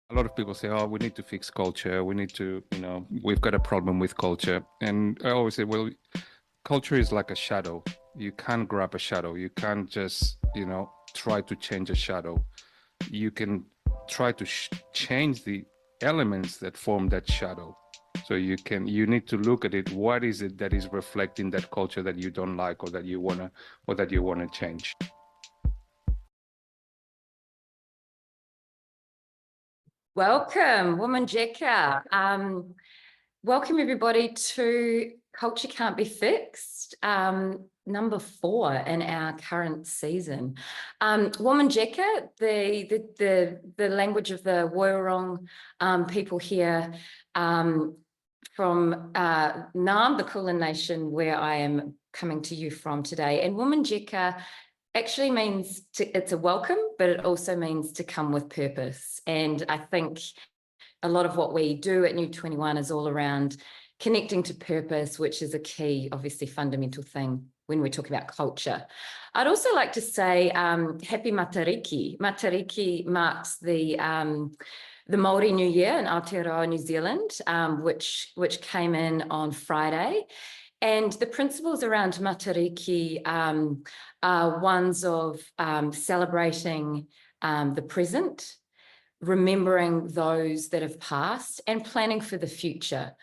A lot of people say, oh, we need to fix culture. We need to, we've got a problem with culture. And I always say, well, culture is like a shadow. You can't grab a shadow. You can't just, try to change a shadow. You can try to change the elements that form that shadow. So you need to look at it. What is it that is reflecting that culture that you don't like or that you wanna change? Welcome, Woman Jeka. Welcome everybody to Culture Can't Be Fixed, number 4 in our current season. Woman Jeka, the language of the Woiwurrung people here from Naarm, the Kulin Nation, where I am coming to you from today. And Woman Jeka actually means it's a welcome, but it also means to come with purpose. And I think a lot of what we do at New 21 is all around connecting to purpose, which is a key, obviously fundamental thing when we talk about culture. I'd also like to say happy Matariki. Matariki marks the Māori New Year in Aotearoa, New Zealand, which came in on Friday. And the principles around Matariki are ones of celebrating the present, remembering those that have passed, and planning for the future.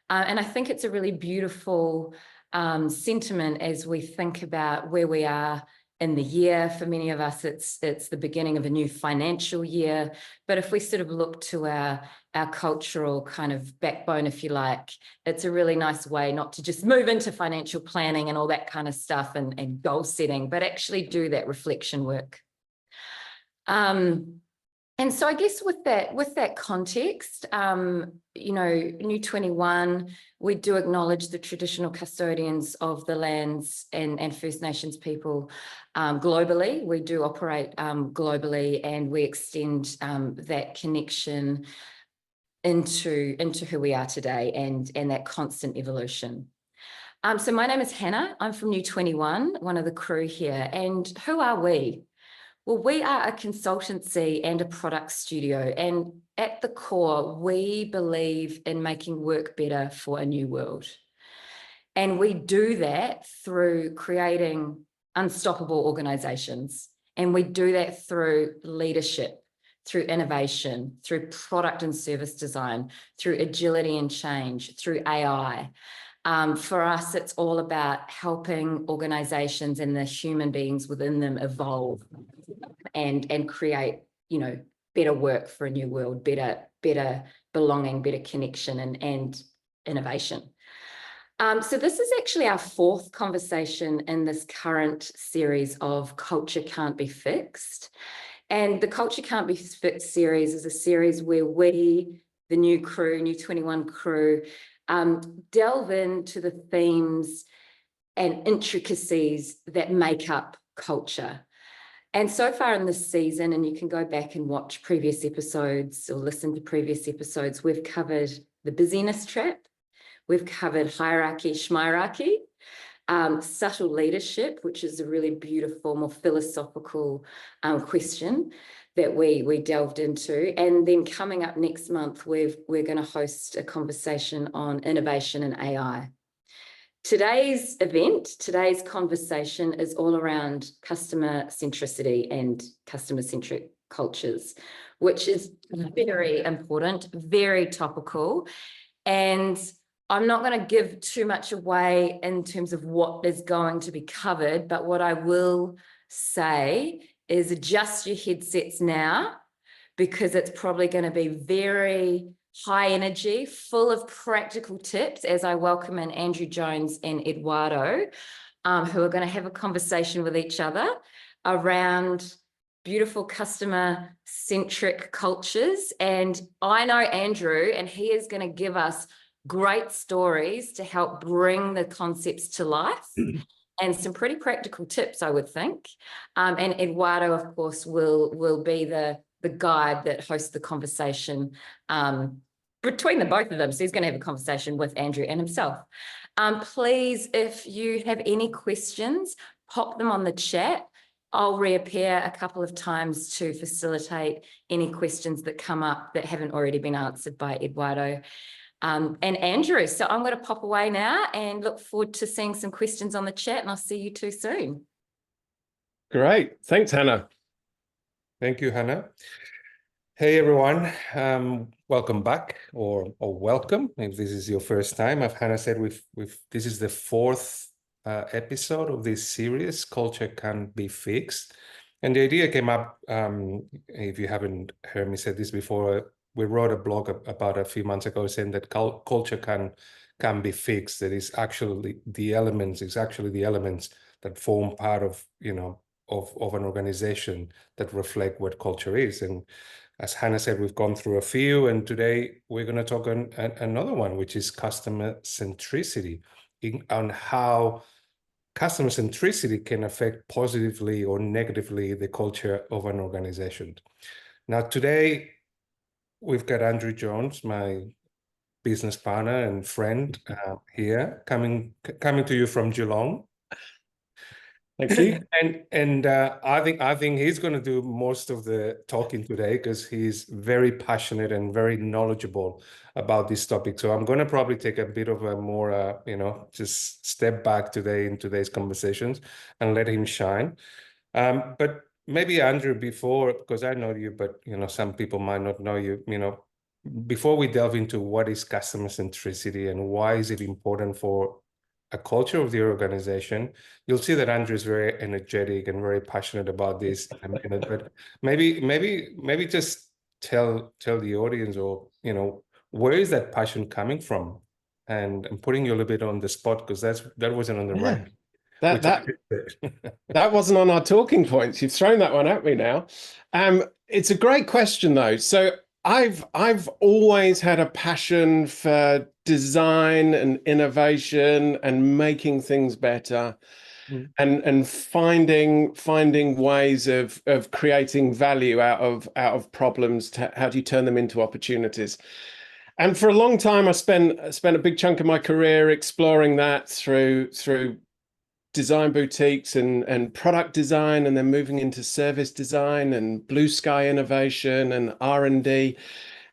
And I think it's a really beautiful sentiment as we think about where we are in the year. For many of us, it's the beginning of a new financial year. But if we sort of look to our cultural kind of backbone, if you like, it's a really nice way not to just move into financial planning and all that kind of stuff and goal setting, but actually do that reflection work. And so I guess with that context, New 21, we do acknowledge the traditional custodians of the lands and First Nations people globally. We do operate globally, and we extend that connection into who we are today and that constant evolution. So my name is Hannah. I'm from New 21, one of the crew here. And who are we? Well, we are a consultancy and a product studio, and at the core, we believe in making work better for a new world. And we do that through creating unstoppable organizations. And we do that through leadership, through innovation, through product and service design, through agility and change, through AI. For us, it's all about helping organizations and the human beings within them evolve and create, better work for a new world, better belonging, better connection and innovation. So this is actually our 4th conversation in this current series of Culture Can't Be Fixed. And the Culture Can't Be Fixed series is a series where we, the new crew, New 21 crew, delve into the themes and intricacies that make up culture. And so far in this season, and you can go back and watch previous episodes or listen to previous episodes, we've covered the busyness trap, we've covered hierarchy, schmierarchy, subtle leadership, which is a really beautiful, more philosophical question that we delved into. And then coming up next month, we're going to host a conversation on innovation and AI. Today's conversation is all around customer-centricity and customer-centric cultures, which is very important, very topical. And I'm not going to give too much away in terms of what is going to be covered, but what I will say is adjust your headsets now, because it's probably going to be very high energy, full of practical tips, as I welcome in Andrew Jones and Eduardo, who are going to have a conversation with each other around beautiful customer-centric cultures. And I know Andrew, and he is going to give us great stories to help bring the concepts to life and some pretty practical tips, I would think. And Eduardo, of course, will be the guide that hosts the conversation between the both of them. So he's going to have a conversation with Andrew and himself. Please, if you have any questions, pop them on the chat. I'll reappear a couple of times to facilitate any questions that come up that haven't already been answered by Eduardo and Andrew. So I'm going to pop away now and look forward to seeing some questions on the chat, and I'll see you too soon. Great. Thanks, Hannah. Thank you, Hannah. Hey, everyone. Welcome back, or welcome if this is your first time. As Hannah said, this is the fourth episode of this series, Culture Can Be Fixed. And the idea came up, if you haven't heard me say this before, we wrote a blog about a few months ago saying that culture can be fixed. That is actually the elements, that form part of, of an organization that reflect what culture is. And as Hannah said, we've gone through a few, and today we're going to talk on another one, which is customer centricity, on how customer centricity can affect positively or negatively the culture of an organization. Now, today we've got Andrew Jones, my business partner and friend, here, coming to you from Geelong. Thank you. And I think he's going to do most of the talking today because he's very passionate and very knowledgeable about this topic. So I'm going to probably take a bit of a more, just step back today in today's conversations and let him shine. But maybe Andrew, because I know you, but some people might not know you. Before we delve into what is customer centricity and why is it important for a culture of the organization, you'll see that Andrew is very energetic and very passionate about this in a minute. But maybe just tell the audience, or where is that passion coming from? And I'm putting you a little bit on the spot because that wasn't on the right. That wasn't on our talking points. You've thrown that one at me now. It's a great question though. So I've always had a passion for design and innovation and making things better, and finding ways of creating value out of problems. How do you turn them into opportunities? And for a long time, I spent a big chunk of my career exploring that through design boutiques and product design, and then moving into service design and blue sky innovation and R&D.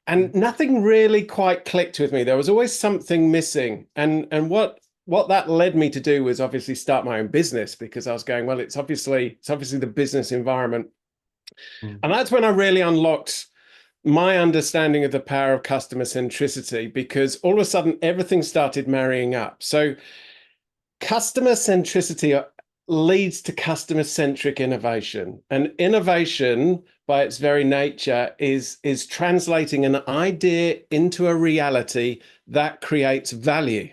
And nothing really quite clicked with me. There was always something missing. And what that led me to do was obviously start my own business, because I was going, well, it's obviously the business environment. And that's when I really unlocked my understanding of the power of customer centricity, because all of a sudden everything started marrying up. So customer centricity leads to customer-centric innovation, and innovation by its very nature is translating an idea into a reality that creates value.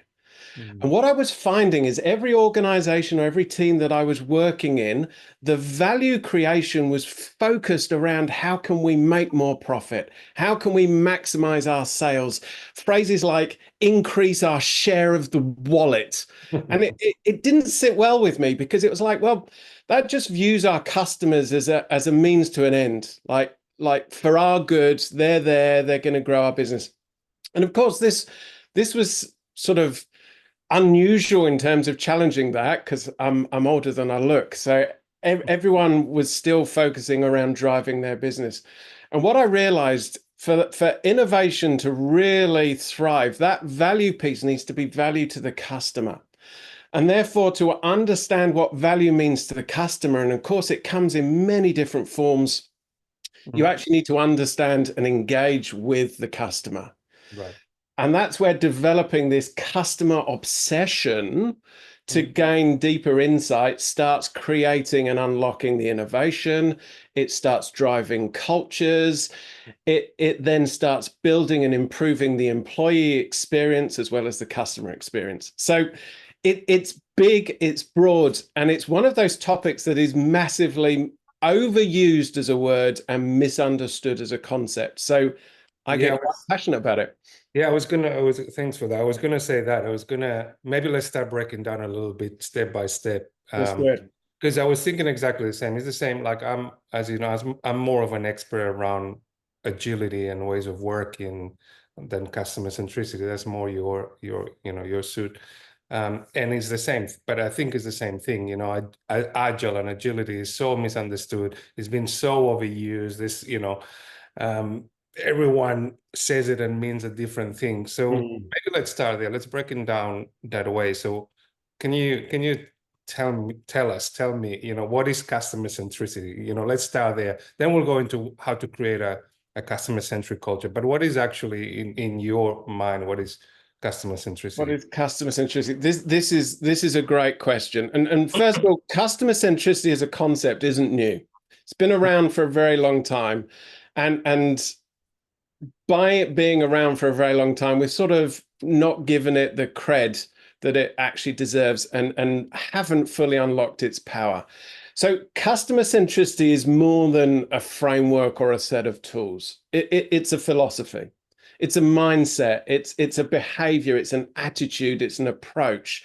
And what I was finding is every organization or every team that I was working in, the value creation was focused around how can we make more profit? How can we maximize our sales? Phrases like increase our share of the wallet. And it didn't sit well with me, because it was like, well, that just views our customers as a means to an end. Like for our good, they're there, they're going to grow our business. And of course, this was sort of unusual in terms of challenging that, because I'm older than I look. So everyone was still focusing around driving their business. And what I realized, for innovation to really thrive, that value piece needs to be value to the customer. And therefore, to understand what value means to the customer, and of course, it comes in many different forms, you actually need to understand and engage with the customer. Right. And that's where developing this customer obsession to gain deeper insight starts creating and unlocking the innovation. It starts driving cultures. It then starts building and improving the employee experience as well as the customer experience. So it's big, it's broad, and it's one of those topics that is massively overused as a word and misunderstood as a concept. So I get quite passionate about it. Yeah, thanks for that. I was gonna say that. Maybe let's start breaking down a little bit step by step. Because I was thinking exactly the same. It's the same, like I'm more of an expert around agility and ways of working than customer centricity. That's more your suit. And it's the same, but I think it's the same thing. You know, agile and agility is so misunderstood. It's been so overused. This, you know, everyone says it and means a different thing. So maybe let's start there. Let's break it down that way. So can you tell me, you know, what is customer centricity? You know, let's start there. Then we'll go into how to create a customer centric culture. But what is actually in your mind? What is customer centricity? What is customer centricity? This is a great question. And first of all, customer centricity as a concept isn't new. It's been around for a very long time. And by it being around for a very long time, we've sort of not given it the cred that it actually deserves and haven't fully unlocked its power. So customer centricity is more than a framework or a set of tools. It's a philosophy. It's a mindset. It's a behavior. It's an attitude. It's an approach.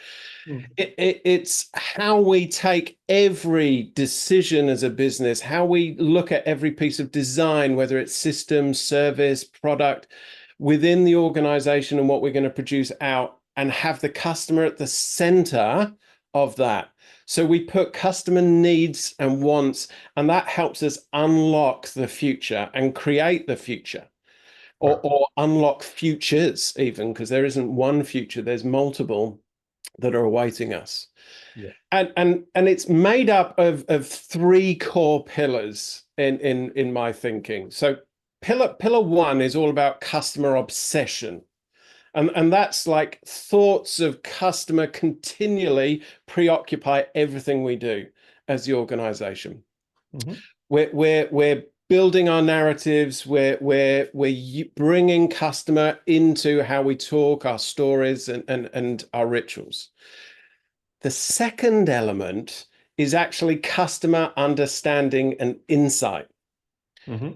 It's how we take every decision as a business, how we look at every piece of design, whether it's system, service, product within the organization and what we're going to produce out, and have the customer at the center of that. So we put customer needs and wants, and that helps us unlock the future and create the future. Or unlock futures even, because there isn't one future, there's multiple that are awaiting us. Yeah. And it's made up of three core pillars in my thinking. So pillar one is all about customer obsession. And that's like thoughts of customer continually preoccupy everything we do as the organization. We're building our narratives, we're bringing customer into how we talk, our stories and our rituals. The second element is actually customer understanding and insight.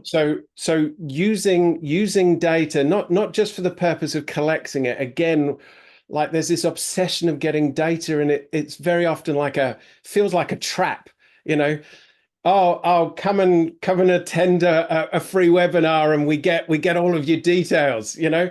So using data, not just for the purpose of collecting it. Again, like there's this obsession of getting data, and it's very often feels like a trap, you know. Oh, come and attend a free webinar, and we get all of your details, you know.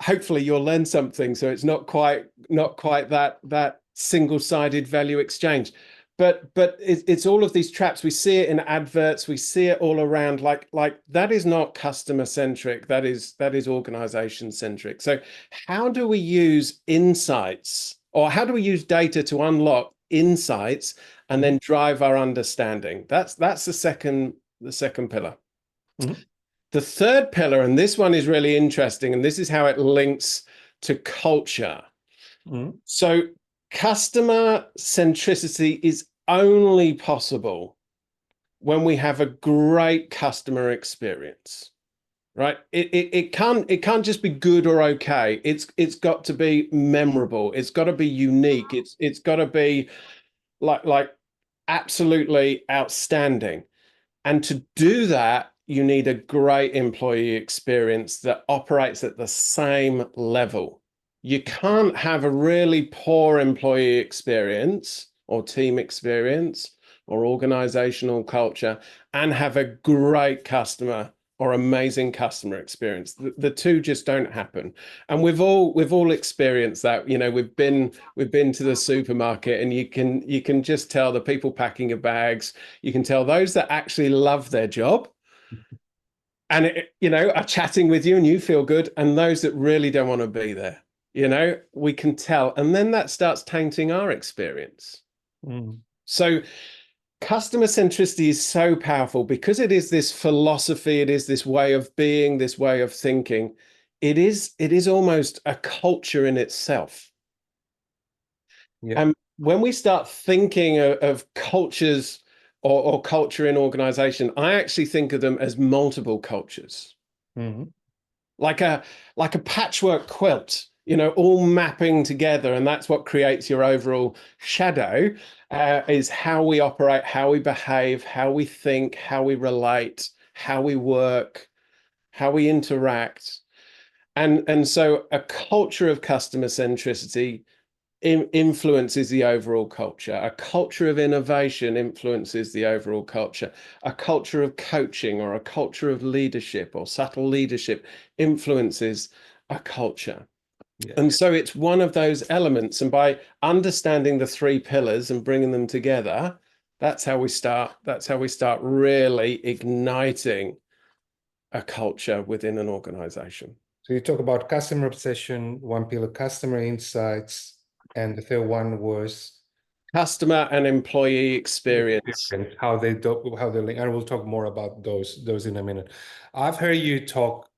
Hopefully you'll learn something, so it's not quite that single-sided value exchange. But it's all of these traps. We see it in adverts, we see it all around. Like that is not customer centric, that is organization centric. So how do we use insights, or how do we use data to unlock insights and then drive our understanding? That's the second pillar. The third pillar, and this one is really interesting, and this is how it links to culture. So customer centricity is only possible when we have a great customer experience, right? It can't just be good or okay. It's got to be memorable. It's got to be unique. It's got to be like absolutely outstanding. And to do that, you need a great employee experience that operates at the same level. You can't have a really poor employee experience or team experience or organizational culture and have a great customer or amazing customer experience. The two just don't happen. And we've all experienced that. You know, we've been to the supermarket, and you can just tell the people packing your bags, you can tell those that actually love their job and you know, are chatting with you and you feel good, and those that really don't want to be there. You know, we can tell, and then that starts tainting our experience. So customer centricity is so powerful because it is this philosophy, it is this way of being, this way of thinking. It is almost a culture in itself. And when we start thinking of cultures or culture in organization, I actually think of them as multiple cultures. Like a patchwork quilt, you know, all mapping together, and that's what creates your overall shadow. Is how we operate, how we behave, how we think, how we relate, how we work, how we interact. And so a culture of customer centricity influences the overall culture. A culture of innovation influences the overall culture. A culture of coaching or a culture of leadership or subtle leadership influences a culture. Yeah. And so it's one of those elements. And by understanding the three pillars and bringing them together, that's how we start. That's how we start really igniting a culture within an organization. So you talk about customer obsession, one pillar, customer insights, and the third one was Customer and employee experience. and how they link. And we'll talk more about those in a minute. I've heard you talk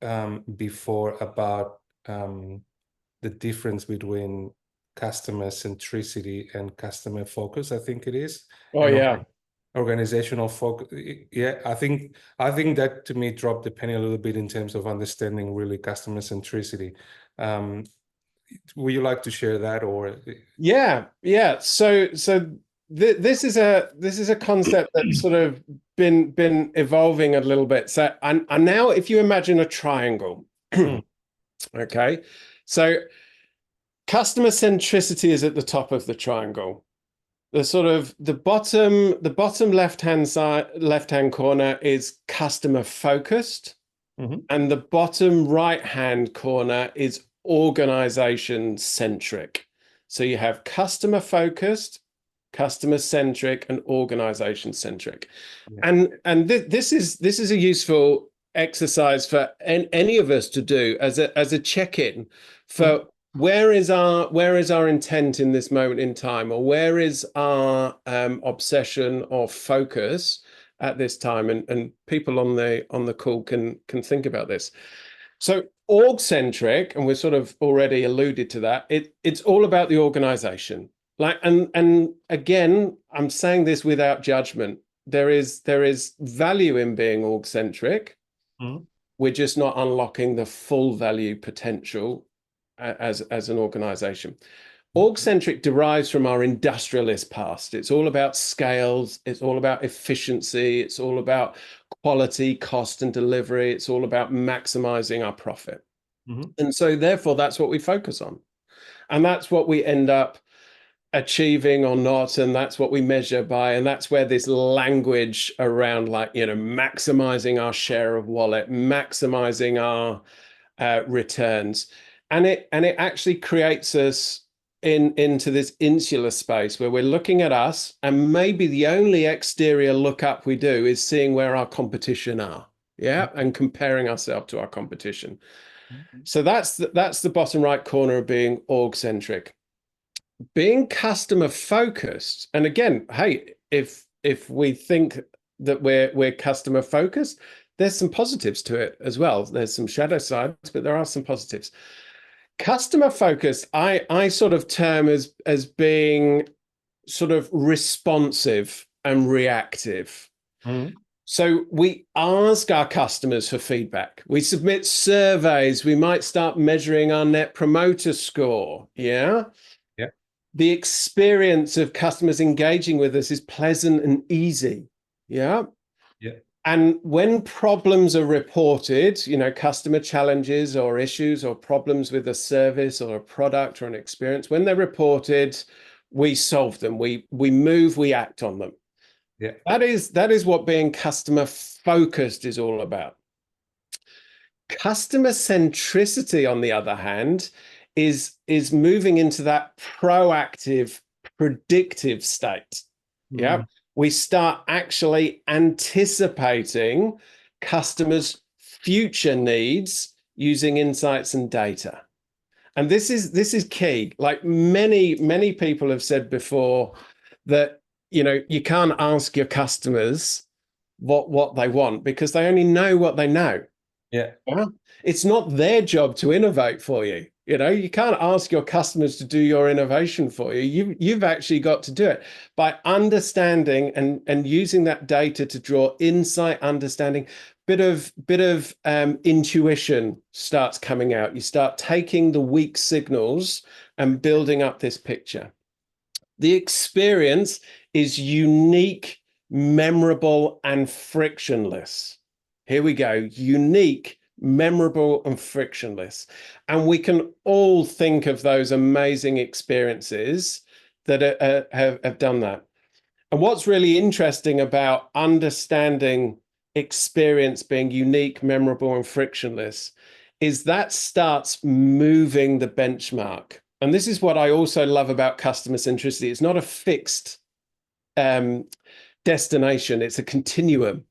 before about the difference between customer centricity and customer focus, I think it is. Oh, and yeah. Organizational focus. Yeah, I think that to me dropped the penny a little bit in terms of understanding really customer centricity. Would you like to share that, or? Yeah. So this is a concept that's sort of been evolving a little bit. So and now, if you imagine a triangle, okay, so customer centricity is at the top of the triangle. The bottom left-hand corner is customer focused, and the bottom right-hand corner is organization centric. So you have customer focused, customer centric, and organization centric. Yeah. And this is a useful exercise for any of us to do as a check-in for where is our intent in this moment in time, or where is our obsession or focus at this time, and people on the call can think about this. So org-centric, and we've sort of already alluded to that, it's all about the organization. Like, and again, I'm saying this without judgment. There is value in being org-centric. We're just not unlocking the full value potential as an organization. Org-centric derives from our industrialist past. It's all about scales. It's all about efficiency. It's all about quality, cost, and delivery. It's all about maximizing our profit. And so therefore, that's what we focus on. And that's what we end up achieving or not. And that's what we measure by. And that's where this language around, like, maximizing our share of wallet, maximizing our returns. And it actually creates us into this insular space where we're looking at us, and maybe the only exterior look up we do is seeing where our competition are, and comparing ourselves to our competition. So that's the bottom right corner of being org-centric. Being customer focused, and again, hey, if we think that we're customer focused, there's some positives to it as well. There's some shadow sides, but there are some positives. Customer focused, I sort of term as being sort of responsive and reactive. So we ask our customers for feedback. We submit surveys. We might start measuring our net promoter score. Yeah. The experience of customers engaging with us is pleasant and easy. Yeah. And when problems are reported, customer challenges or issues or problems with a service or a product or an experience, when they're reported, we solve them. We move, we act on them. Yeah. That is what being customer focused is all about. Customer centricity, on the other hand, is moving into that proactive, predictive state. Yeah. We start actually anticipating customers' future needs using insights and data. And this is key. Like many people have said before, that you can't ask your customers what they want because they only know what they know. Yeah. It's not their job to innovate for you. You can't ask your customers to do your innovation for you. You've actually got to do it by understanding and using that data to draw insight, understanding. Bit of intuition starts coming out. You start taking the weak signals and building up this picture. The experience is unique, memorable, and frictionless. Here we go. Unique, memorable, and frictionless. And we can all think of those amazing experiences that have done that. And what's really interesting about understanding experience being unique, memorable, and frictionless is that starts moving the benchmark. And this is what I also love about customer centricity. It's not a fixed destination, it's a continuum.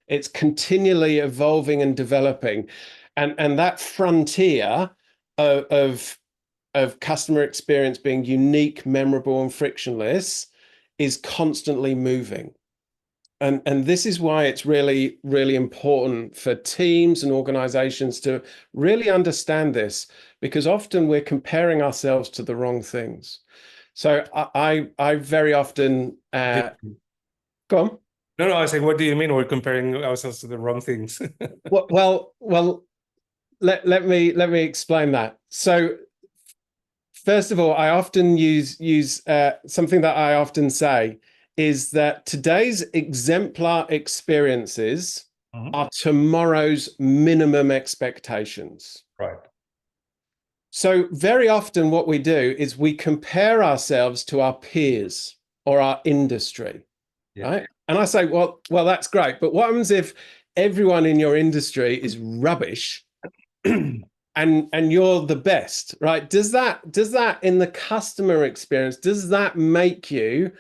It's continually evolving and developing. And that frontier of customer experience being unique, memorable, and frictionless is constantly moving. And this is why it's really, really important for teams and organizations to really understand this, because often we're comparing ourselves to the wrong things. So I very often go on. No, I was saying, what do you mean we're comparing ourselves to the wrong things? Well, let me explain that. So first of all, I often use something that I often say is that today's exemplar experiences are tomorrow's minimum expectations. Right. So very often what we do is we compare ourselves to our peers or our industry, right? And I say, well, that's great. But what happens if everyone in your industry is rubbish and you're the best, right? Does that in the customer experience, does that make you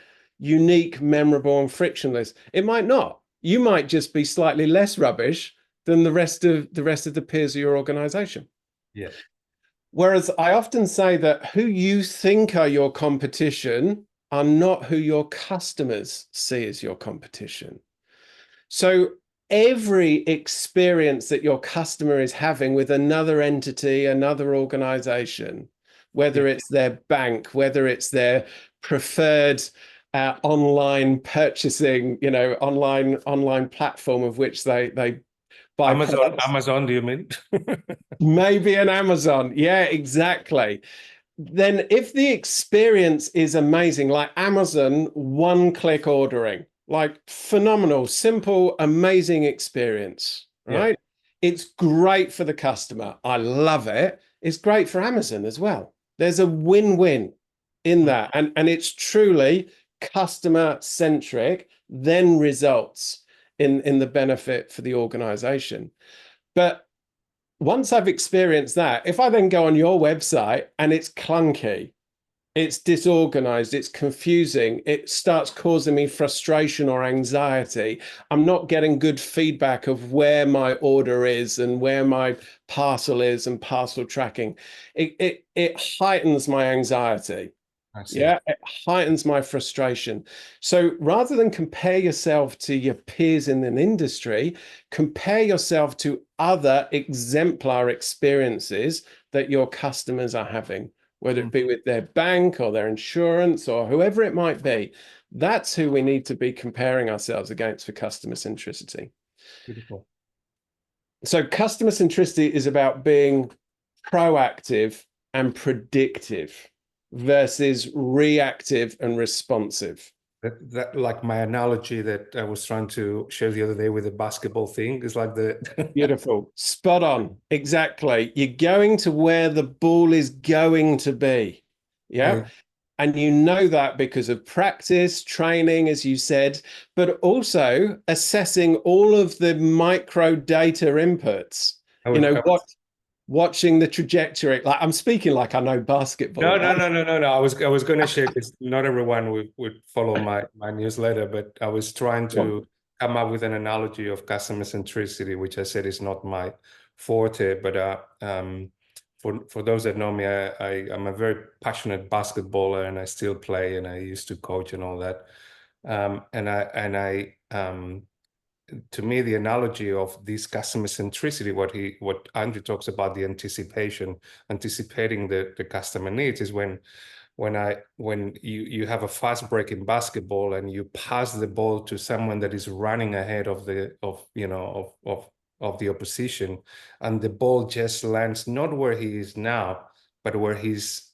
unique, memorable, and frictionless? It might not. You might just be slightly less rubbish than the rest of the peers of your organization. Yeah. Whereas I often say that who you think are your competition are not who your customers see as your competition. So every experience that your customer is having with another entity, another organization, whether it's their bank, whether it's their preferred online purchasing, online platform of which they buy Amazon, do you mean? maybe an Amazon. Yeah, exactly. Then if the experience is amazing, like Amazon one-click ordering, like phenomenal, simple, amazing experience, right? It's great for the customer. I love it. It's great for Amazon as well. There's a win-win in that. And it's truly customer-centric, then results in the benefit for the organization. But once I've experienced that, if I then go on your website and it's clunky, it's disorganized, it's confusing, it starts causing me frustration or anxiety, I'm not getting good feedback of where my order is and where my parcel is and parcel tracking, it heightens my anxiety. Yeah, it heightens my frustration. So rather than compare yourself to your peers in an industry, compare yourself to other exemplar experiences that your customers are having, whether it be with their bank or their insurance or whoever it might be. That's who we need to be comparing ourselves against for customer centricity. Beautiful. So customer centricity is about being proactive and predictive versus reactive and responsive. That like my analogy that I was trying to share the other day with the basketball thing is like the Beautiful. Spot on. Exactly. You're going to where the ball is going to be. Yeah. And you know that because of practice, training, as you said, but also assessing all of the micro data inputs. Watching the trajectory. Like I'm speaking like I know basketball. No. I was going to share this. Not everyone would follow my newsletter, but I was trying to come up with an analogy of customer centricity, which I said is not my forte. But for those that know me, I'm a very passionate basketballer, and I still play, and I used to coach and all that. To me, the analogy of this customer centricity, what Andrew talks about, the anticipating the customer needs, is when you have a fast break in basketball and you pass the ball to someone that is running ahead of the opposition, and the ball just lands not where he is now, but where he's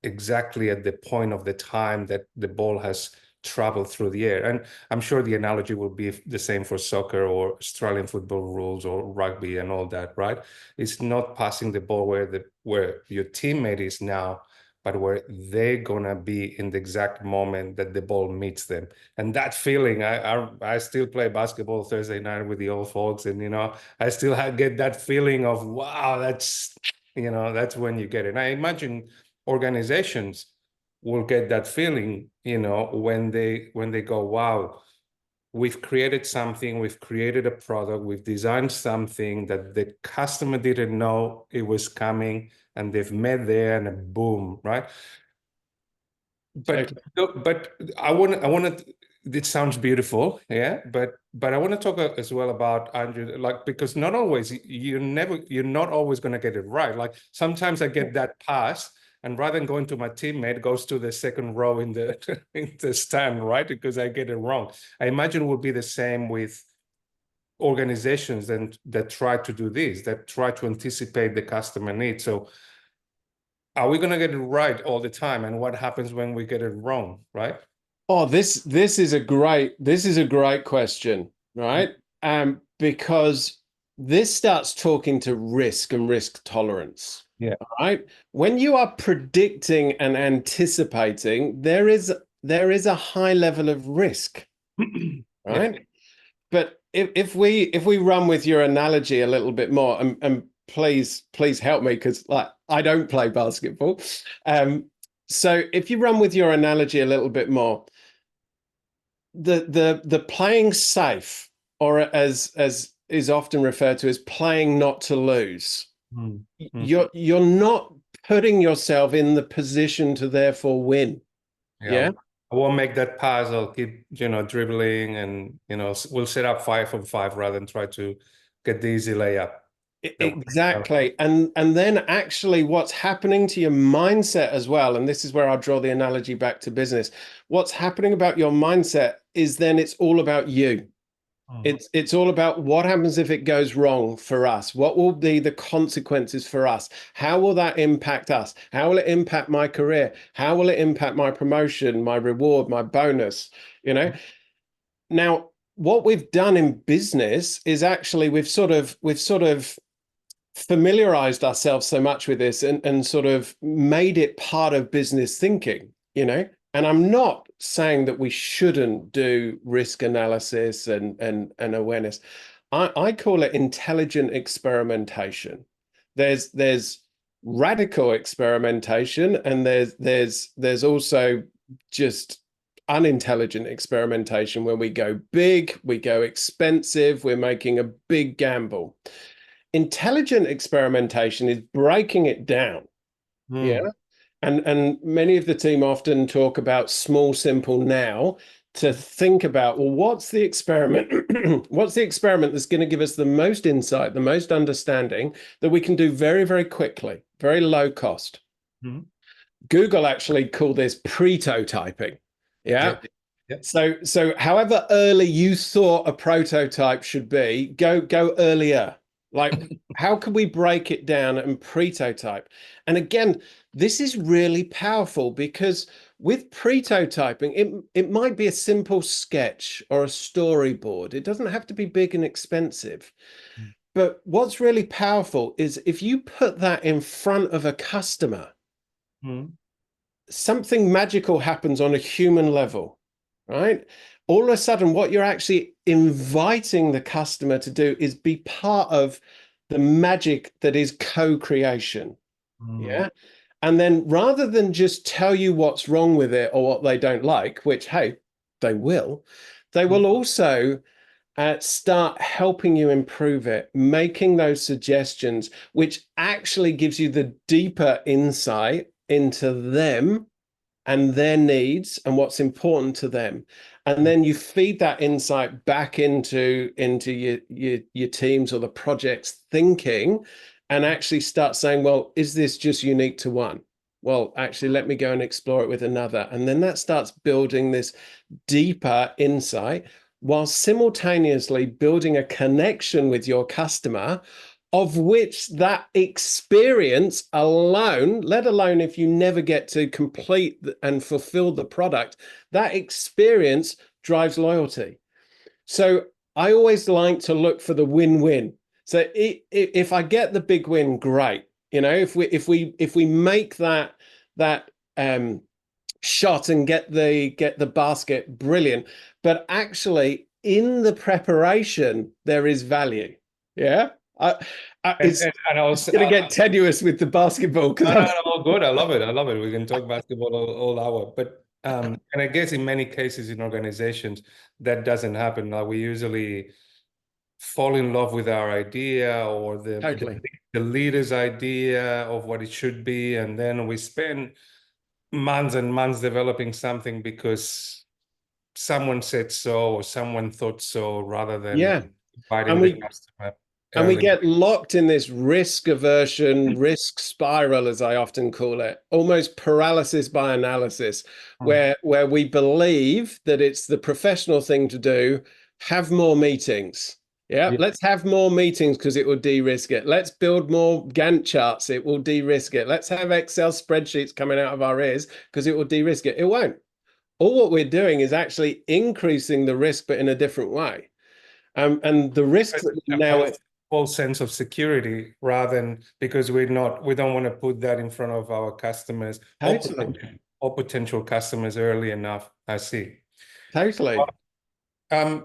exactly at the point of the time that the ball has travel through the air. And I'm sure the analogy will be the same for soccer or Australian football rules or rugby and all that, right? It's not passing the ball where your teammate is now, but where they're gonna be in the exact moment that the ball meets them. And that feeling, I still play basketball Thursday night with the old folks, and I still get that feeling of, wow, that's that's when you get it. And I imagine organizations will get that feeling, when they go, wow, we've created something, we've created a product, we've designed something that the customer didn't know it was coming, and they've met there, and boom, right? But I want to. It sounds beautiful, yeah. But I want to talk as well about, Andrew, like, because not always you're not always going to get it right. Like sometimes I get that pass, and rather than going to my teammate, goes to the second row in the in the stand, right? Because I get it wrong. I imagine it will be the same with organizations that try to do this, that try to anticipate the customer needs. So are we going to get it right all the time? And what happens when we get it wrong, right? Oh, this is a great question, right? Because this starts talking to risk and risk tolerance. Yeah. Right. When you are predicting and anticipating, there is a high level of risk, right? Yeah. But if we run with your analogy a little bit more, and please help me, because like I don't play basketball. So if you run with your analogy a little bit more, the playing safe, or as is often referred to as playing not to lose, you're not putting yourself in the position to therefore win. Yeah. I won't make that pass. I'll keep, dribbling, and, we'll set up 5 from 5 rather than try to get the easy layup. Exactly. And then actually what's happening to your mindset as well, and this is where I draw the analogy back to business, what's happening about your mindset is then it's all about you. It's all about what happens if it goes wrong for us. What will be the consequences for us? How will that impact us? How will it impact my career? How will it impact my promotion, my reward, my bonus? Now, what we've done in business is actually we've sort of familiarized ourselves so much with this, and sort of made it part of business thinking, and I'm not saying that we shouldn't do risk analysis and awareness. I call it intelligent experimentation. There's radical experimentation, and there's also just unintelligent experimentation, where we go big, we go expensive, we're making a big gamble. Intelligent experimentation is breaking it down. Yeah. And many of the team often talk about small, simple now, to think about, well, what's the experiment? What's the experiment that's going to give us the most insight, the most understanding, that we can do very, very quickly, very low cost? Google actually call this prototyping. Yeah. So however early you thought a prototype should be, go earlier. Like, how can we break it down and prototype? And again, this is really powerful, because with prototyping, it might be a simple sketch or a storyboard. It doesn't have to be big and expensive. But what's really powerful is if you put that in front of a customer, something magical happens on a human level, right? All of a sudden, what you're actually inviting the customer to do is be part of the magic that is co-creation. Yeah. And then rather than just tell you what's wrong with it or what they don't like, which, hey, they will also start helping you improve it, making those suggestions, which actually gives you the deeper insight into them and their needs and what's important to them. And then you feed that insight back into your teams or the project's thinking, and actually start saying, well, is this just unique to one? Well, actually, let me go and explore it with another. And then that starts building this deeper insight, while simultaneously building a connection with your customer, of which that experience alone, let alone if you never get to complete and fulfill the product, that experience drives loyalty. So I always like to look for the win-win. So if I get the big win, great. If we make that shot and get the basket, brilliant. But actually, in the preparation, there is value. Yeah. It's going to get tenuous with the basketball. No, good. I love it. I love it. We can talk basketball all hour. But and I guess in many cases in organizations, that doesn't happen. Like we usually fall in love with our idea or the leader's idea of what it should be. And then we spend months and months developing something because someone said so or someone thought so, rather than inviting the customer. And we get locked in this risk aversion, risk spiral, as I often call it, almost paralysis by analysis, where we believe that it's the professional thing to do, have more meetings. Yeah, let's have more meetings because it will de-risk it. Let's build more Gantt charts. It will de-risk it. Let's have Excel spreadsheets coming out of our ears because it will de-risk it. It won't. All what we're doing is actually increasing the risk, but in a different way. And the risk that now... false sense of security, rather than, because we don't want to put that in front of our customers or potential customers early enough. I see. Totally. I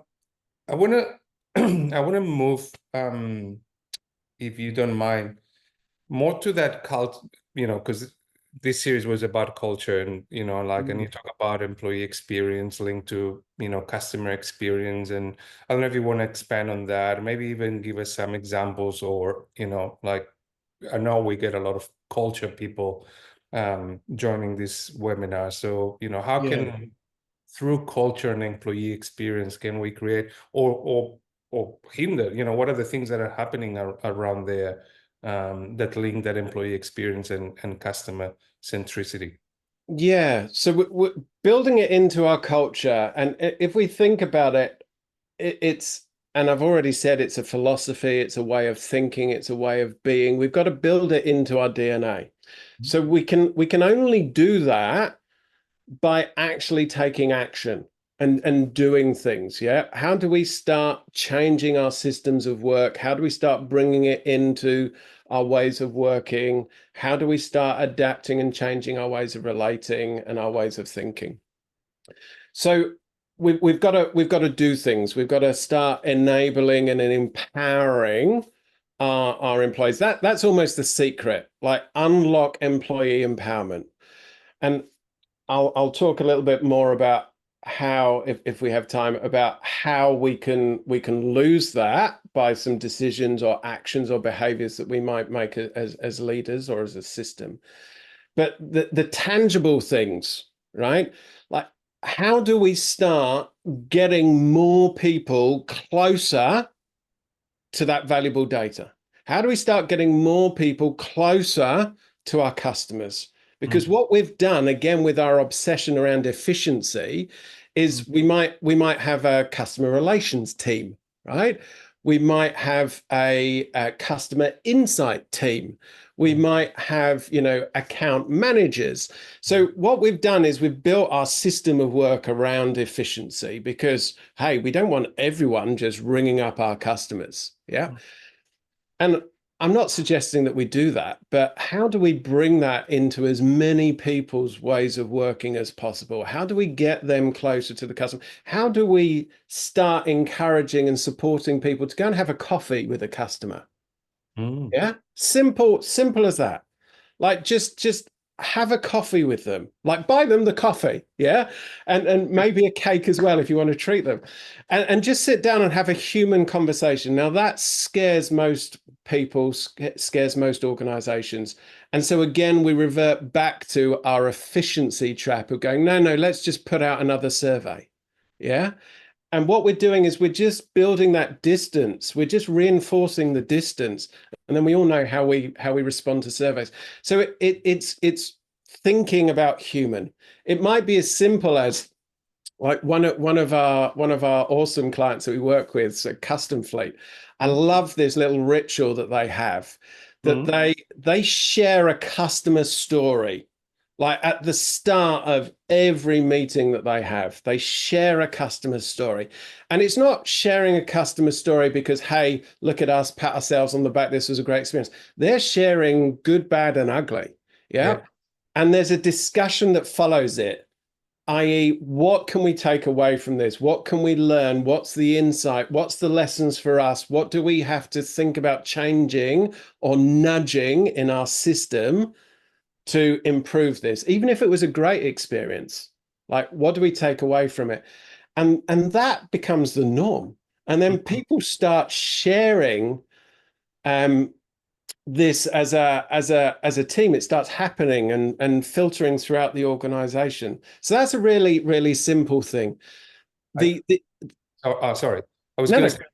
want to move, if you don't mind, more to that because this series was about culture, and and you talk about employee experience linked to customer experience, and I don't know if you want to expand on that, maybe even give us some examples, or like, I know we get a lot of culture people joining this webinar, so how can, through culture and employee experience, can we create or hinder, what are the things that are happening around there that link that employee experience and customer centricity? Yeah, so we're building it into our culture, and if we think about it, it's, and I've already said, it's a philosophy, it's a way of thinking, it's a way of being. We've got to build it into our DNA. So we can only do that by actually taking action and doing things. Yeah. How do we start changing our systems of work? How do we start bringing it into our ways of working? How do we start adapting and changing our ways of relating and our ways of thinking? So we've got to do things. We've got to start enabling and empowering our employees. That's almost the secret, like unlock employee empowerment. And I'll talk a little bit more about how, if we have time, about how we can lose that by some decisions or actions or behaviors that we might make as leaders or as a system. But the tangible things, right? Like, how do we start getting more people closer to that valuable data? How do we start getting more people closer to our customers? Because what we've done, again, with our obsession around efficiency, is we might have a customer relations team, right? We might have a customer insight team. We might have, account managers. So what we've done is we've built our system of work around efficiency because, hey, we don't want everyone just ringing up our customers. Yeah. And I'm not suggesting that we do that, but how do we bring that into as many people's ways of working as possible? How do we get them closer to the customer? How do we start encouraging and supporting people to go and have a coffee with a customer? Yeah, simple as that. Like just have a coffee with them, like buy them the coffee, yeah, and maybe a cake as well if you want to treat them, and just sit down and have a human conversation. Now that scares most people, scares most organizations, and so again we revert back to our efficiency trap of going, no, let's just put out another survey, yeah. And what we're doing is we're just building that distance. We're just reinforcing the distance. And then we all know how we respond to surveys. So it's thinking about human. It might be as simple as, like, one of our awesome clients that we work with, so Custom Fleet. I love this little ritual that they have, that they share a customer story. Like at the start of every meeting that they have, they share a customer story. And it's not sharing a customer story because, hey, look at us, pat ourselves on the back, this was a great experience. They're sharing good, bad, and ugly. Yeah. and there's a discussion that follows it, i.e., what can we take away from this? What can we learn? What's the insight? What's the lessons for us? What do we have to think about changing or nudging in our system to improve this? Even if it was a great experience, like, what do we take away from it? And that becomes the norm. And then people start sharing this as a team. It starts happening and filtering throughout the organization. So that's a really, really simple thing. Sorry, I was No, going no. to say,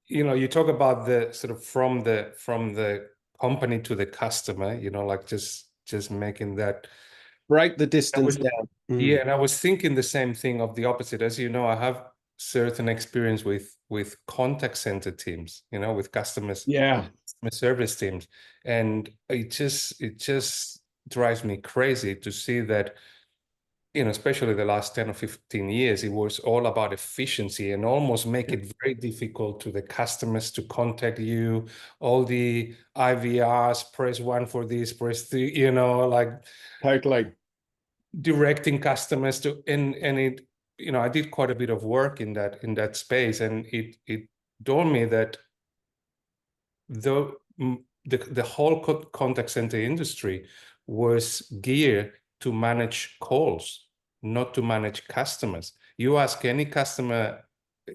you talk about the sort of from the company to the customer, like just making that Break the distance down. Yeah, and I was thinking the same thing of the opposite. As you know, I have certain experience with contact center teams, with customers, Yeah, customer service teams, and it just drives me crazy to see that, especially the last 10 or 15 years, it was all about efficiency and almost make it very difficult to the customers to contact you. All the IVRs, press 1 for this, press 3, like totally. directing customers to, and it, I did quite a bit of work in that space, and it dawned me that the whole contact center industry was geared to manage calls, not to manage customers. You ask any customer,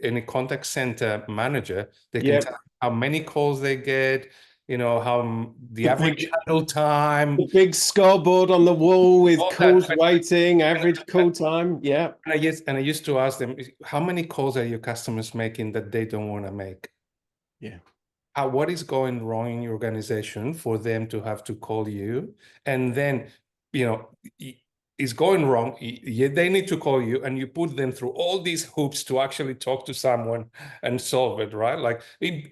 any contact center manager, they can tell you how many calls they get, how the average handle time. The big scoreboard on the wall with calls waiting, average call time. Yeah. And I used to ask them, how many calls are your customers making that they don't want to make? Yeah. What is going wrong in your organization for them to have to call you? And then, is going wrong. They need to call you, and you put them through all these hoops to actually talk to someone and solve it, right? Like,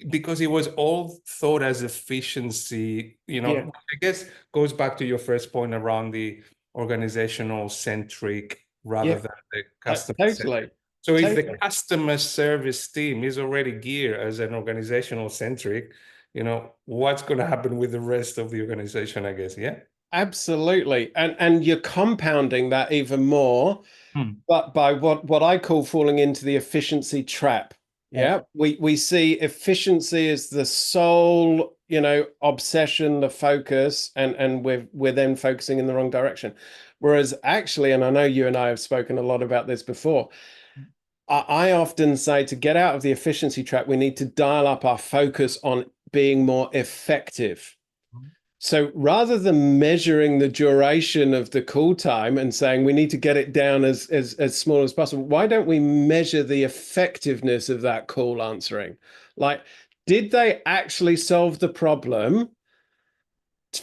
because it was all thought as efficiency, I guess goes back to your first point around the organizational centric rather than the customer centric. Totally. So if the customer service team is already geared as an organizational centric, what's going to happen with the rest of the organization, I guess, yeah? Absolutely. And you're compounding that even more, but by what I call falling into the efficiency trap. Yeah. We see efficiency as the sole, obsession, the focus, and we're then focusing in the wrong direction. Whereas actually, and I know you and I have spoken a lot about this before, I often say to get out of the efficiency trap, we need to dial up our focus on being more effective. So rather than measuring the duration of the call time and saying we need to get it down as small as possible, why don't we measure the effectiveness of that call answering? Like, did they actually solve the problem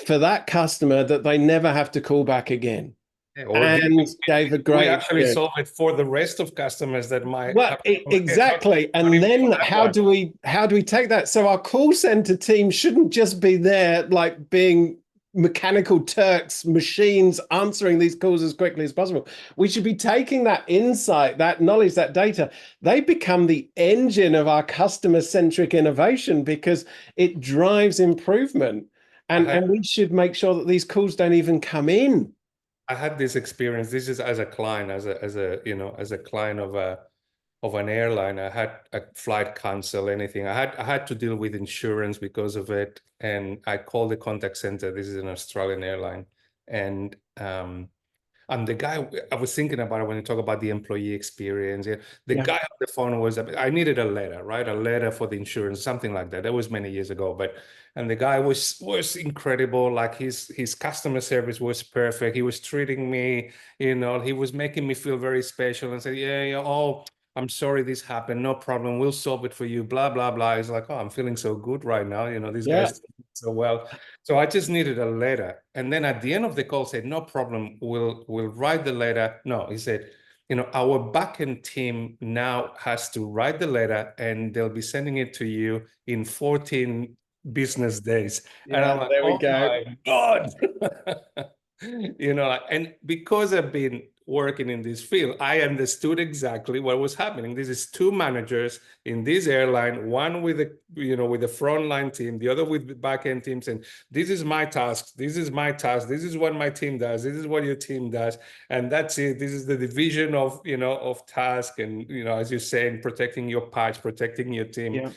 for that customer that they never have to call back again? And gave a great. We actually solve it for the rest of customers that might. Well, exactly. And then how do we take that? So our call center team shouldn't just be there like being mechanical Turks, machines answering these calls as quickly as possible. We should be taking that insight, that knowledge, that data. They become the engine of our customer-centric innovation because it drives improvement. And we should make sure that these calls don't even come in. I had this experience. This is as a client, as a client of an airline. I had a flight cancel, anything. I had to deal with insurance because of it, and I called the contact center. This is an Australian airline, and the guy, I was thinking about it when you talk about the employee experience. The guy on the phone was, I needed a letter, right? A letter for the insurance, something like that. That was many years ago, and the guy was incredible. Like his customer service was perfect. He was treating me, he was making me feel very special and said, oh, I'm sorry this happened. No problem. We'll solve it for you. Blah, blah, blah. He's like, oh, I'm feeling so good right now. These guys so well. So I just needed a letter. And then at the end of the call said, no problem. We'll write the letter. No, he said, our backend team now has to write the letter and they'll be sending it to you in 14 business days. And I'm like, there we go. My God. And because I've been working in this field, I understood exactly what was happening. This is two managers in this airline, one with the, with the frontline team, the other with the back-end teams. And this is my task. This is my task. This is what my team does. This is what your team does. And that's it. This is the division of, of task. And, as you're saying, protecting your patch, protecting your team. Yeah.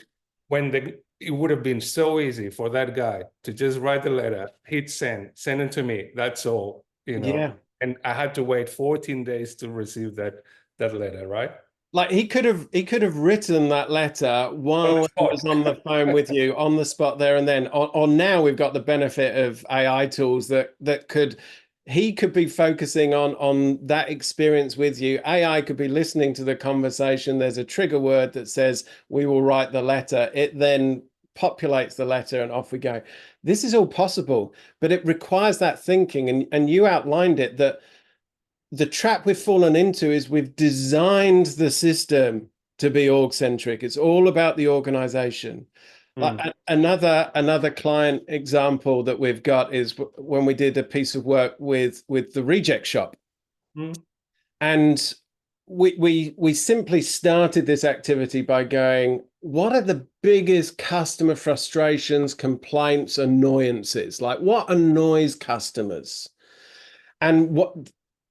It would have been so easy for that guy to just write the letter, hit send it to me. That's all, Yeah. And I had to wait 14 days to receive that letter, right? Like he could have written that letter while he was on the phone with you on the spot there and then. Or now we've got the benefit of AI tools that he could be focusing on that experience with you. AI could be listening to the conversation. There's a trigger word that says, we will write the letter. It then populates the letter and off we go. This is all possible, but it requires that thinking. And you outlined it, that the trap we've fallen into is we've designed the system to be org-centric. It's all about the organization. Like another client example that we've got is when we did a piece of work with the reject shop. And we simply started this activity by going, what are the biggest customer frustrations, complaints, annoyances? Like, what annoys customers? And what,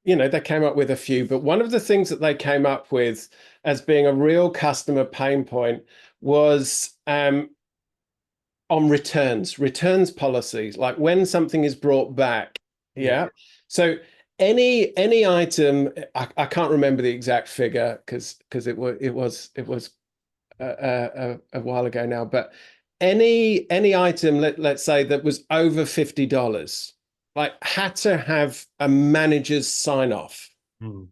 they came up with a few, but one of the things that they came up with as being a real customer pain point was on returns policies, like when something is brought back. Yeah. So any item, I can't remember the exact figure because it was a while ago now, but any item, let's say, that was over $50, like had to have a manager's sign off.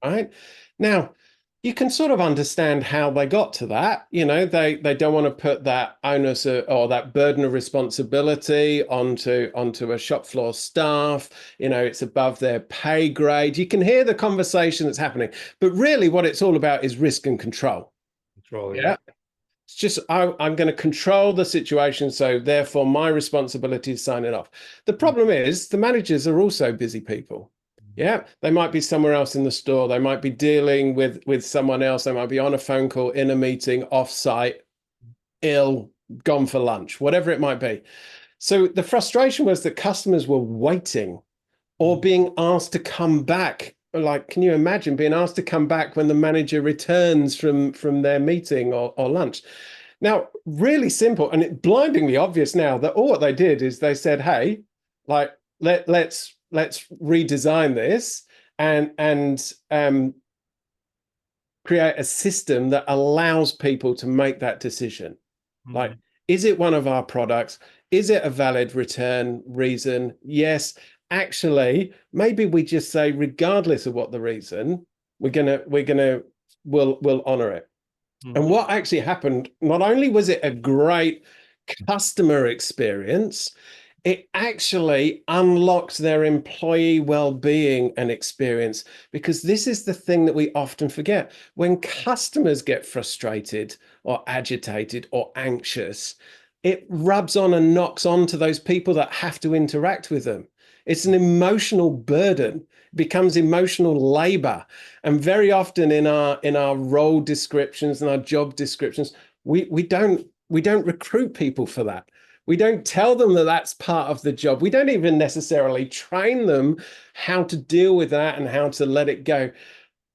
Right now, you can sort of understand how they got to that. They don't want to put that onus or that burden of responsibility onto a shop floor staff. It's above their pay grade. You can hear the conversation that's happening, but really what it's all about is risk and control. Yeah. It's just, I'm going to control the situation, so therefore my responsibility is signing off. The problem is the managers are also busy people. Yeah, they might be somewhere else in the store. They might be dealing with someone else. They might be on a phone call, in a meeting, off-site, ill, gone for lunch, whatever it might be. So the frustration was that customers were waiting or being asked to come back. Like, can you imagine being asked to come back when the manager returns from their meeting or lunch? Now, really simple, and it blindingly obvious now that all what they did is they said, hey, like, let's redesign this and create a system that allows people to make that decision. Like, is it one of our products? Is it a valid return reason? Yes. Actually, maybe we just say, regardless of what the reason, we'll honor it. And what actually happened, not only was it a great customer experience, it actually unlocks their employee well-being and experience, because this is the thing that we often forget. When customers get frustrated or agitated or anxious, it rubs on and knocks on to those people that have to interact with them. It's an emotional burden, it becomes emotional labor. And very often in our role descriptions and our job descriptions, we don't recruit people for that. We don't tell them that that's part of the job. We don't even necessarily train them how to deal with that and how to let it go.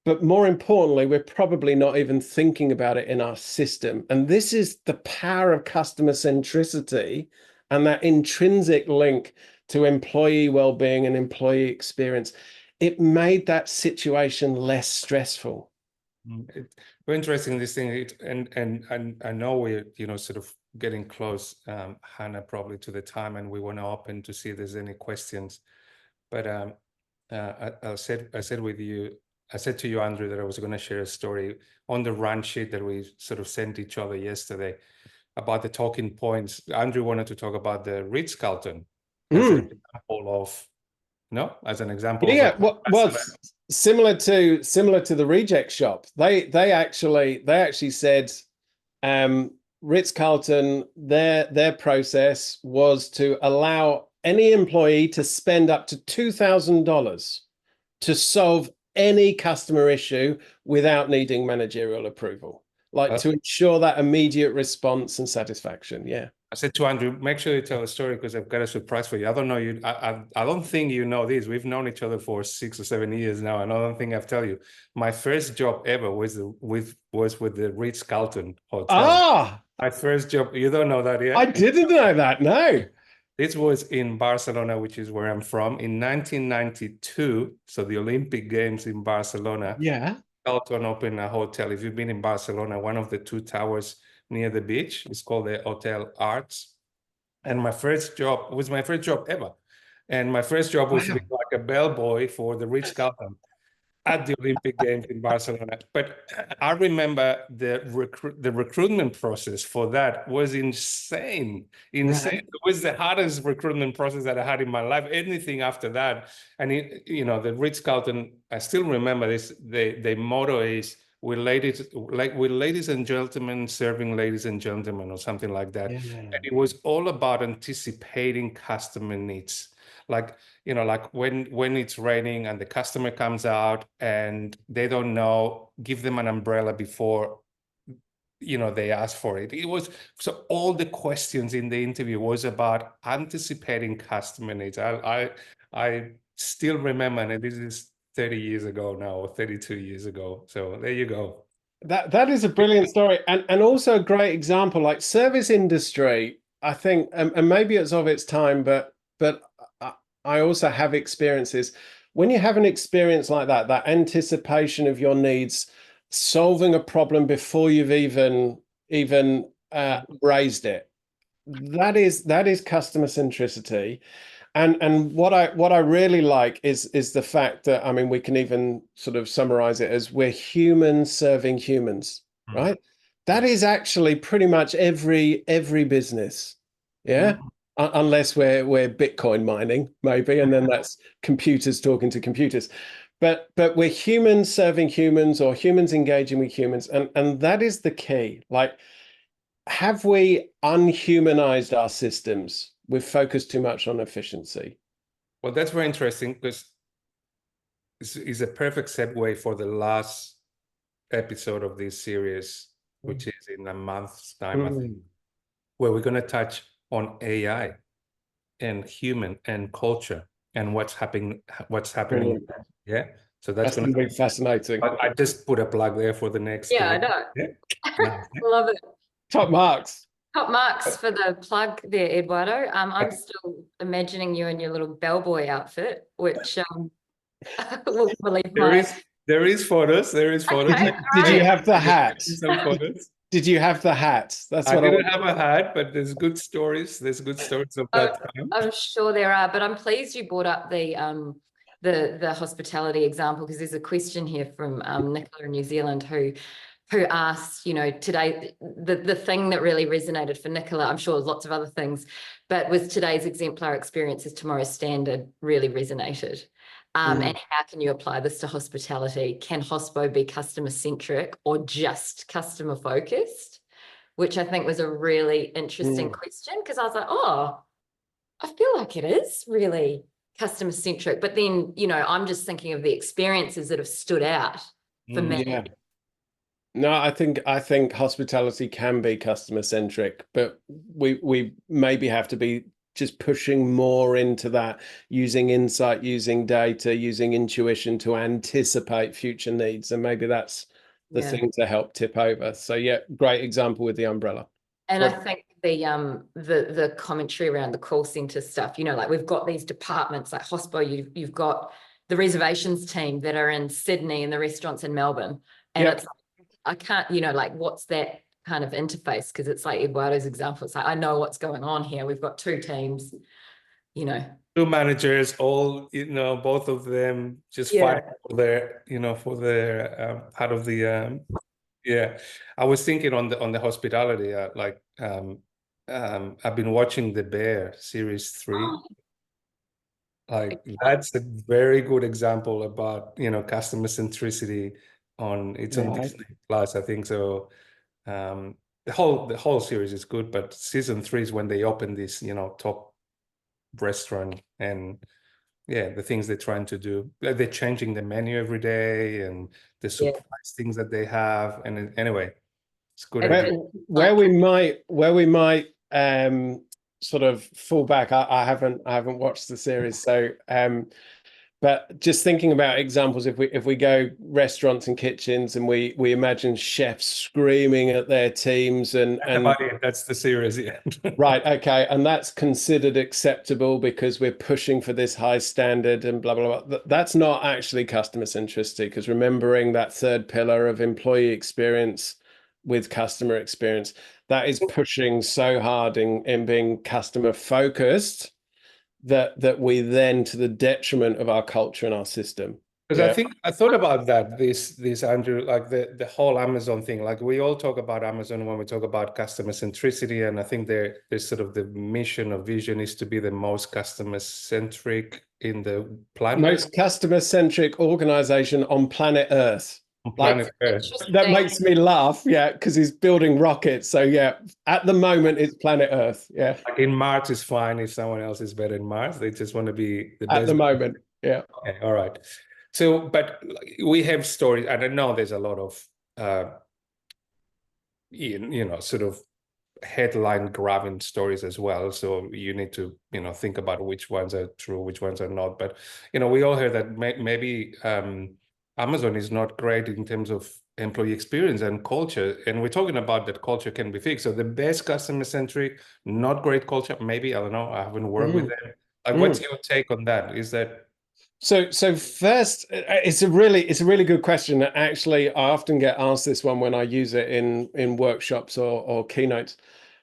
But more importantly, we're probably not even thinking about it in our system. And this is the power of customer centricity and that intrinsic link to employee well-being and employee experience. It made that situation less stressful. Very interesting, this thing. And I know we're, sort of getting close, Hannah, probably to the time, and we want to open to see if there's any questions. But I said to you, Andrew, that I was going to share a story on the run sheet that we sort of sent each other yesterday about the talking points. Andrew wanted to talk about the Ritz-Carlton as an example of, as an example. Yeah, similar to the reject shop. They actually said, Ritz-Carlton, their process was to allow any employee to spend up to $2,000 to solve any customer issue without needing managerial approval, like to ensure that immediate response and satisfaction. Yeah. I said to Andrew, make sure you tell a story because I've got a surprise for you. I don't know you. I don't think you know this. We've known each other for 6 or 7 years now, and I don't think I've tell you. My first job ever was with the Ritz-Carlton Hotel. Ah, my first job. You don't know that yet? I didn't know that. No. This was in Barcelona, which is where I'm from, in 1992. So the Olympic Games in Barcelona. Yeah. Carlton opened a hotel. If you've been in Barcelona, one of the 2 towers near the beach, it's called the Hotel Arts. And my first job was my first job ever. And my first job was to be like a bellboy for the Ritz-Carlton at the Olympic Games in Barcelona. But I remember the recruitment process for that was insane. Right. It was the hardest recruitment process that I had in my life. Anything after that, and the Ritz-Carlton, I still remember this. The motto is "We're ladies and gentlemen serving ladies and gentlemen," or something like that. Yeah. And it was all about anticipating customer needs. Like when it's raining and the customer comes out and they don't know, give them an umbrella before they ask for it. It was so all the questions in the interview was about anticipating customer needs. I still remember, and this is 30 years ago now, or 32 years ago. So there you go. That is a brilliant story, and also a great example. Like service industry, I think, and maybe it's of its time, but I also have experiences. When you have an experience like that anticipation of your needs, solving a problem before you've even raised it, that is customer centricity. And what I really like is the fact that, I mean, we can even sort of summarize it as we're humans serving humans, right? That is actually pretty much every business. Yeah. Unless we're Bitcoin mining, maybe, and then that's computers talking to computers. But we're humans serving humans, or humans engaging with humans, and that is the key. Like, have we unhumanized our systems? We've focused too much on efficiency. Well, that's very interesting, because it's a perfect segue for the last episode of this series, which is in a month's time, I think, where we're going to touch on AI and human and culture and what's happening. Yeah. So that's going to be fascinating. I just put a plug there for the next. Yeah, I know. Yeah. Love it. Top marks. Top marks for the plug there, Eduardo. I'm still imagining you in your little bellboy outfit, which will believe there is photos. Okay, Did you have the hat? Some photos. Did you have the hat? That's what I didn't have a hat, but there's good stories. There's good stories of that time. I'm sure there are, but I'm pleased you brought up the hospitality example, because there's a question here from Nicola in New Zealand who asked, today, the thing that really resonated for Nicola, I'm sure lots of other things, but was today's exemplar experience is tomorrow's standard really resonated. And how can you apply this to hospitality? Can hospo be customer-centric or just customer-focused? Which I think was a really interesting question, because I was like, oh, I feel like it is really customer-centric. But then, I'm just thinking of the experiences that have stood out for me. Yeah. No, I think hospitality can be customer-centric, but we maybe have to be just pushing more into that, using insight, using data, using intuition to anticipate future needs. And maybe that's the thing to help tip over. So yeah, great example with the umbrella. And I think the commentary around the call center stuff, like we've got these departments like hospo, you've got the reservations team that are in Sydney and the restaurants in Melbourne. And it's like, I can't, like, what's that kind of interface? Because it's like Eduardo's example. It's like, I know what's going on here. We've got 2 teams, Two managers, all, both of them just fight for their part of the I was thinking on the hospitality, I've been watching The Bear series 3. Like, that's a very good example about customer centricity on Disney Plus, I think. So the whole series is good, but season 3 is when they open this top restaurant, and the things they're trying to do. Like they're changing the menu every day and the Yeah. surprise things that they have. And anyway, it's good. Where we might sort of fall back. I haven't watched the series, so but just thinking about examples, if we go restaurants and kitchens and we imagine chefs screaming at their teams and that's the series, yeah. Right, okay, and that's considered acceptable because we're pushing for this high standard and blah blah blah. That's not actually customer centricity, because remembering that third pillar of employee experience with customer experience, that is pushing so hard in being customer focused that we then, to the detriment of our culture and our system. Because I thought about that, this Andrew, like the whole Amazon thing. Like we all talk about Amazon when we talk about customer centricity, and I think there's sort of the mission or vision is to be the most customer centric in the planet. Most customer centric organization on planet Earth. Planet Earth. That makes me laugh, yeah, because he's building rockets. So yeah, at the moment it's planet Earth. Yeah. Like in Mars is fine if someone else is better in Mars. They just want to be the best. At the moment, yeah. Okay, all right. So, but we have stories, and I know there's a lot of, sort of headline grabbing stories as well. So you need to, think about which ones are true, which ones are not. But, we all heard that maybe Amazon is not great in terms of employee experience and culture. And we're talking about that culture can be fixed. So the best customer-centric, not great culture, maybe, I don't know, I haven't worked with them. Like, what's your take on that? Is that... So first, it's a really good question. Actually, I often get asked this one when I use it in workshops or keynotes.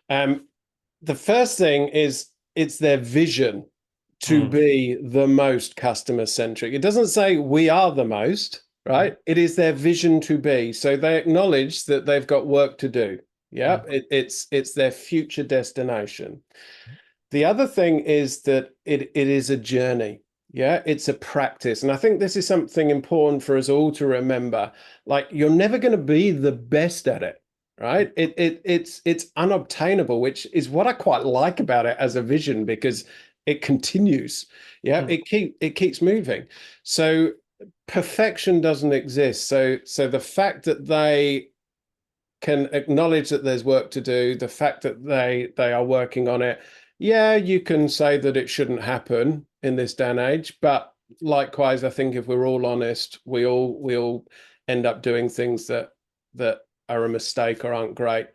The first thing is it's their vision to be the most customer centric. It doesn't say we are the most, right? It is their vision to be. So they acknowledge that they've got work to do. Yeah, it's their future destination. The other thing is that it is a journey. Yeah, it's a practice. And I think this is something important for us all to remember. Like, you're never going to be the best at it, right? It's unobtainable, which is what I quite like about it as a vision, because it continues. Yeah, it keeps moving. So perfection doesn't exist. So the fact that they can acknowledge that there's work to do, the fact that they are working on it, yeah, you can say that it shouldn't happen in this day and age, but likewise, I think if we're all honest, we all end up doing things that are a mistake or aren't great.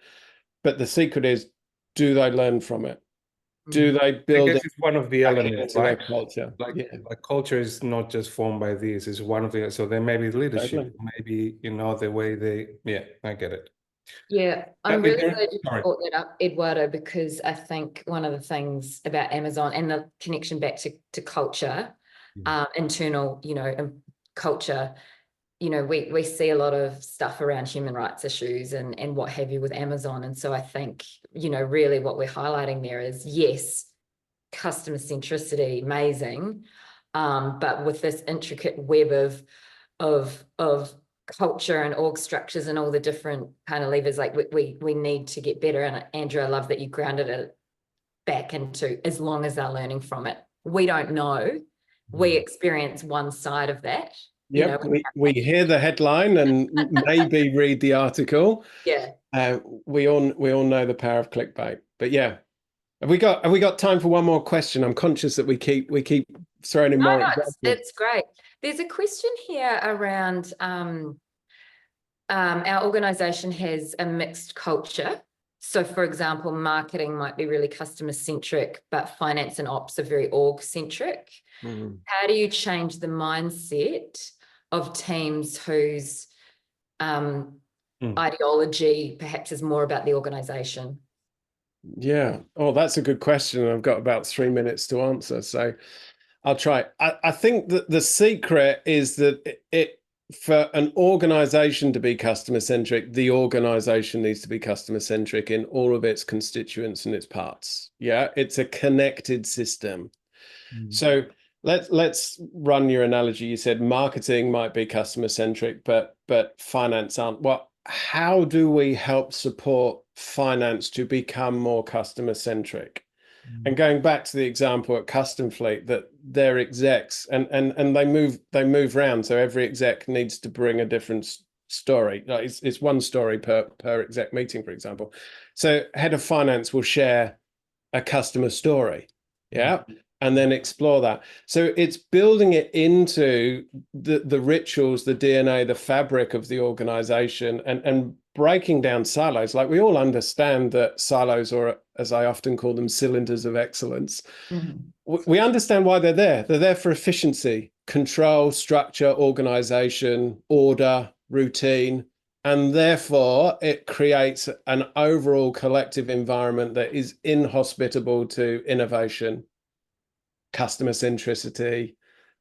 But the secret is, do they learn from it? Do they build? I guess it's one of the elements, right? Culture. Like culture is not just formed by these; it's one of the. So there may be leadership, maybe the way they. Yeah, I get it. Yeah, I'm really glad you brought that up, Eduardo, because I think one of the things about Amazon and the connection back to culture, internal, culture, we see a lot of stuff around human rights issues and what have you with Amazon. And so I think, really what we're highlighting there is, yes, customer centricity, amazing, but with this intricate web of culture and org structures and all the different kind of levers, like we need to get better. And Andrew, I love that you grounded it back into, as long as they're learning from it. We don't know. We experience one side of that. Yep, we hear the headline and maybe read the article. Yeah. We all know the power of clickbait. But yeah. Have we got time for one more question? I'm conscious that we keep throwing in more. No, it's great. There's a question here around our organisation has a mixed culture. So, for example, marketing might be really customer-centric, but finance and ops are very org-centric. How do you change the mindset of teams whose ideology perhaps is more about the organisation? Yeah. Oh, that's a good question. I've got about 3 minutes to answer, so I'll try. I think that the secret is that for an organization to be customer-centric, the organization needs to be customer-centric in all of its constituents and its parts. Yeah, it's a connected system. So let's run your analogy. You said marketing might be customer-centric, but finance aren't. Well, how do we help support finance to become more customer-centric? And going back to the example at Custom Fleet, that their execs and they move around, so every exec needs to bring a different story. Like it's one story per exec meeting, for example. So head of finance will share a customer story, yeah, and then explore that. So it's building it into the rituals, the DNA, the fabric of the organization, and breaking down silos. Like we all understand that silos, or as I often call them, cylinders of excellence. We understand why they're there. They're there for efficiency, control, structure, organization, order, routine. And therefore, it creates an overall collective environment that is inhospitable to innovation, customer centricity,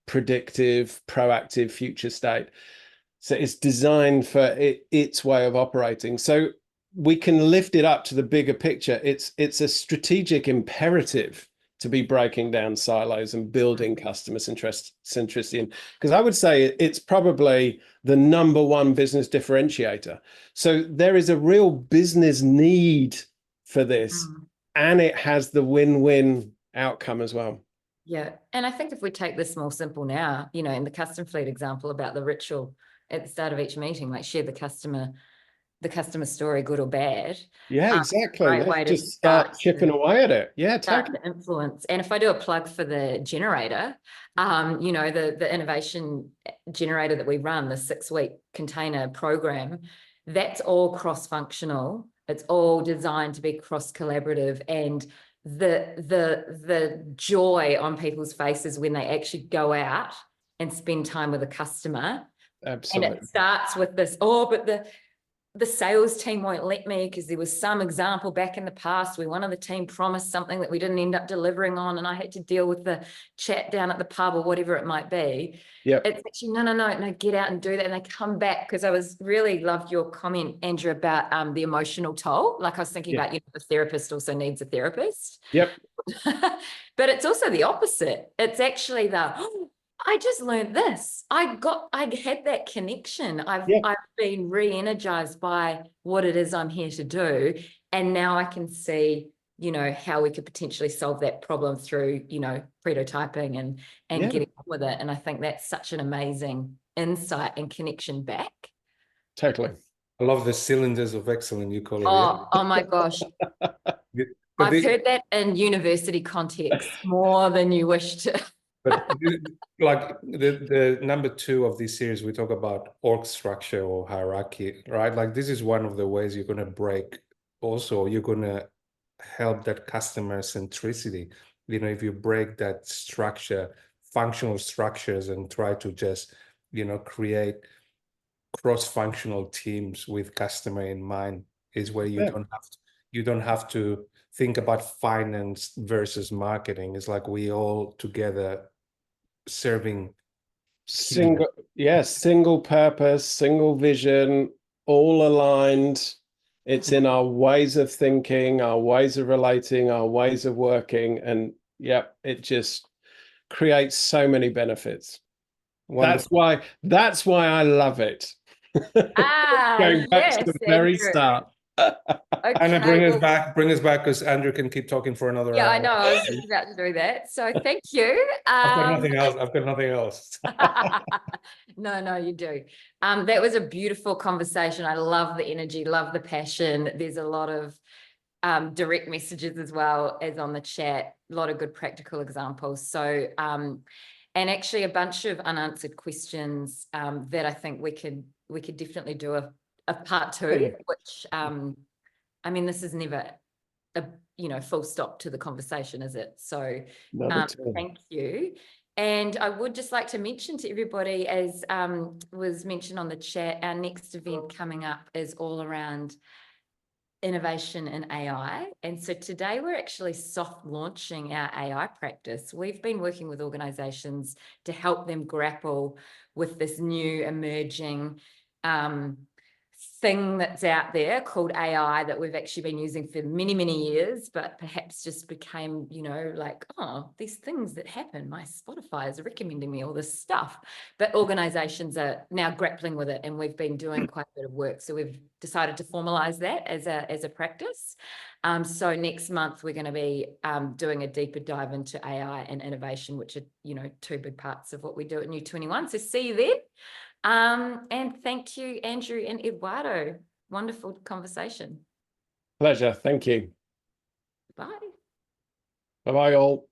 predictive, proactive future state. So it's designed for its way of operating. So we can lift it up to the bigger picture. It's a strategic imperative to be breaking down silos and building customer centricity. Because I would say it's probably the number one business differentiator. So there is a real business need for this, and it has the win-win outcome as well. Yeah. And I think if we take this more simple now, you know, in the Custom Fleet example about the ritual at the start of each meeting, like share the customer story, good or bad. Yeah, exactly. Great way to just start chipping away at it. Yeah, totally. To influence. And if I do a plug for the generator, you know, the innovation generator that we run, the 6-week container program, that's all cross-functional. It's all designed to be cross-collaborative, and the joy on people's faces when they actually go out and spend time with a customer. Absolutely. And it starts with this, but the sales team won't let me because there was some example back in the past where one of the team promised something that we didn't end up delivering on, and I had to deal with the chat down at the pub or whatever it might be. Yeah, it's actually no, get out and do that. And they come back, because I was really loved your comment, Andrew, about the emotional toll. Like I was thinking about, you know, the therapist also needs a therapist. Yep. But it's also the opposite. It's actually I just learned this. I had that connection. I've been re-energized by what it is I'm here to do. And now I can see, you know, how we could potentially solve that problem through, you know, prototyping and getting on with it. And I think that's such an amazing insight and connection back. Totally. I love the cylinders of excellence you call it. Oh my gosh. I've heard that in university context more than you wish to. But like the number 2 of this series, we talk about org structure or hierarchy, right? Like this is one of the ways you're going to break. Also, you're going to help that customer centricity. You know, if you break that structure, functional structures, and try to just, you know, create cross-functional teams with customer in mind, is where you don't have to think about finance versus marketing. It's like we all together serving single purpose, single vision, all aligned. It's in our ways of thinking, our ways of relating, our ways of working, and it just creates so many benefits. Wonderful. That's why I love it. Going back to the very start. Okay, Anna, bring us back, because Andrew can keep talking for another hour. I know, I was just about to do that. So thank you. I've got nothing else. No, you do. That was a beautiful conversation. I love the energy, love the passion. There's a lot of direct messages as well as on the chat, a lot of good practical examples. So, and actually a bunch of unanswered questions that I think we could definitely do a part 2, which I mean, this is never a full stop to the conversation, is it? So thank you. And I would just like to mention to everybody, as was mentioned on the chat, our next event coming up is all around innovation in AI. And so today we're actually soft launching our AI practice. We've been working with organizations to help them grapple with this new emerging thing that's out there called AI that we've actually been using for many, many years, but perhaps just became, you know, like, oh, these things that happen, my Spotify is recommending me all this stuff. But organizations are now grappling with it, and we've been doing quite a bit of work. So we've decided to formalize that as a practice. So next month we're going to be doing a deeper dive into AI and innovation, which are, you know, two big parts of what we do at New 21. So see you there. And thank you, Andrew and Eduardo. Wonderful conversation. Pleasure. Thank you. Bye. Bye-bye all.